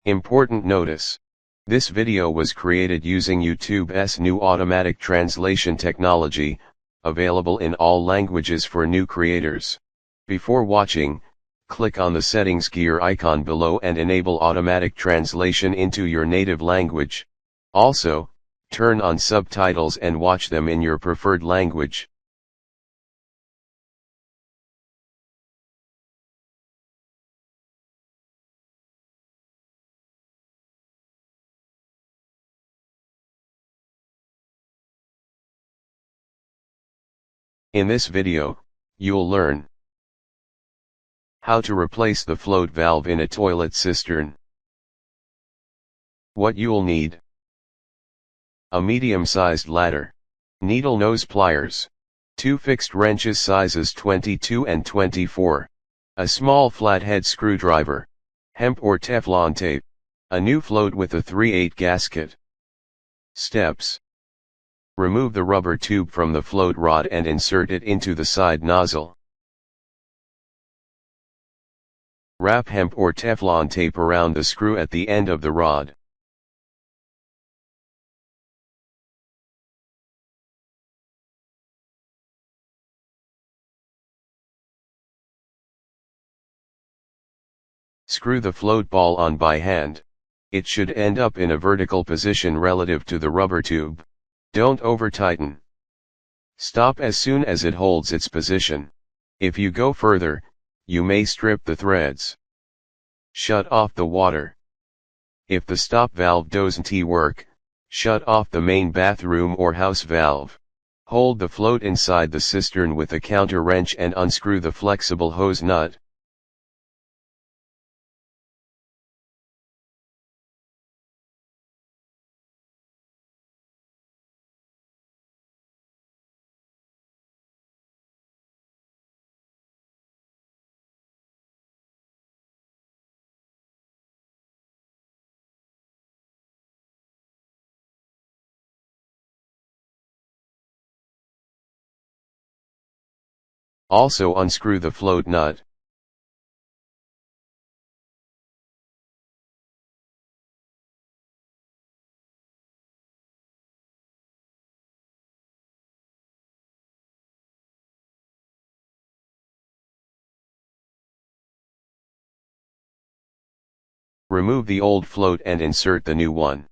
Important notice. This video was created using YouTube's new automatic translation technology, available in all languages for new creators. Before watching, click on the settings gear icon below and enable automatic translation into your native language. Also, turn on subtitles and watch them in your preferred language. In this video, you'll learn how to replace the float valve in a toilet cistern. What you'll need: a medium-sized ladder, needle nose pliers, 2 fixed wrenches sizes 22 and 24, a small flathead screwdriver, hemp or Teflon tape, a new float with a 3/8 gasket. Steps: remove the rubber tube from the float rod and insert it into the side nozzle. Wrap hemp or Teflon tape around the screw at the end of the rod. Screw the float ball on by hand. It should end up in a vertical position relative to the rubber tube. Don't over-tighten. Stop as soon as it holds its position. If you go further, you may strip the threads. Shut off the water. If the stop valve doesn't work, shut off the main bathroom or house valve. Hold the float inside the cistern with a counter wrench and unscrew the flexible hose nut. Also unscrew the float nut. Remove the old float and insert the new one.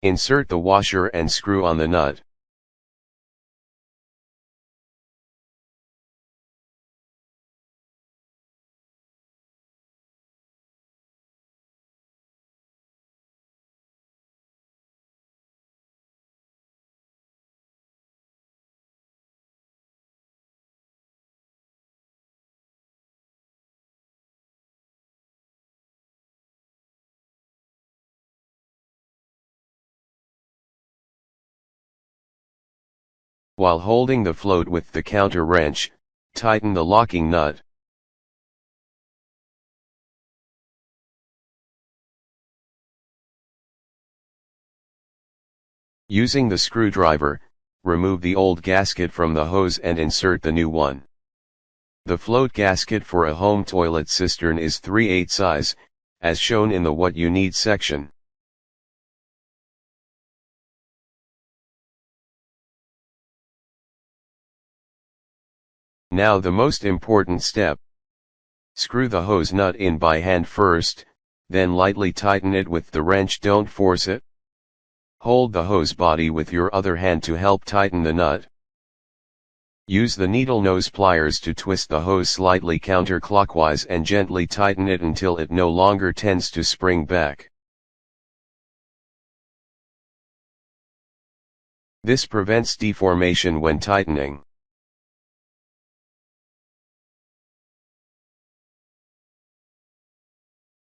Insert the washer and screw on the nut. While holding the float with the counter wrench, tighten the locking nut. Using the screwdriver, remove the old gasket from the hose and insert the new one. The float gasket for a home toilet cistern is 3/8 size, as shown in the What You Need section. Now the most important step. Screw the hose nut in by hand first, then lightly tighten it with the wrench. Don't force it. Hold the hose body with your other hand to help tighten the nut. Use the needle nose pliers to twist the hose slightly counterclockwise and gently tighten it until it no longer tends to spring back. This prevents deformation when tightening.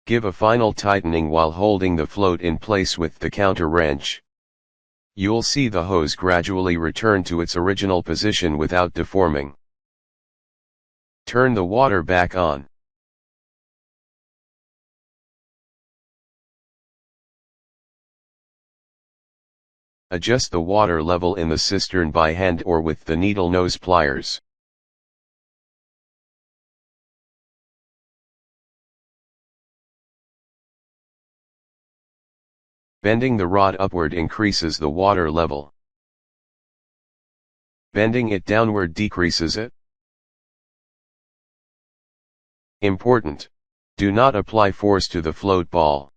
Give a final tightening while holding the float in place with the counter wrench. You'll see the hose gradually return to its original position without deforming. Turn the water back on. Adjust the water level in the cistern by hand or with the needle nose pliers. Bending the rod upward increases the water level. Bending it downward decreases it. Important: do not apply force to the float ball.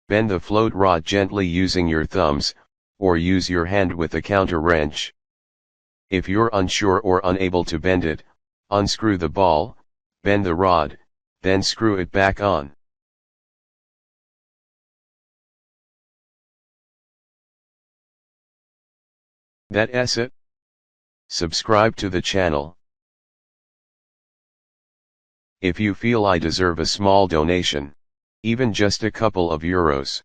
Bend the float rod gently using your thumbs, or use your hand with a counter wrench. If you're unsure or unable to bend it, unscrew the ball, bend the rod, then screw it back on. That's it. Subscribe to the channel. If you feel I deserve a small donation, even just a couple of euros,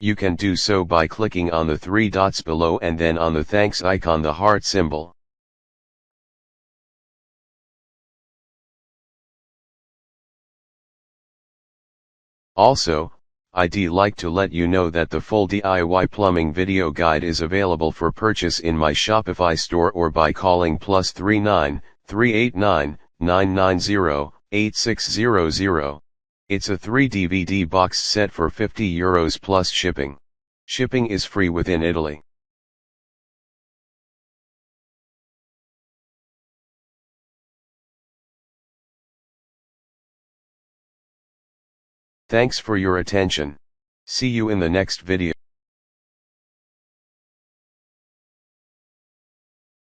you can do so by clicking on the 3 dots below and then on the thanks icon, the heart symbol. Also, I'd like to let you know that the full DIY plumbing video guide is available for purchase in my Shopify store or by calling +39 389 990 8600. It's a 3 DVD box set for €50 plus shipping. Shipping is free within Italy. Thanks for your attention. See you in the next video.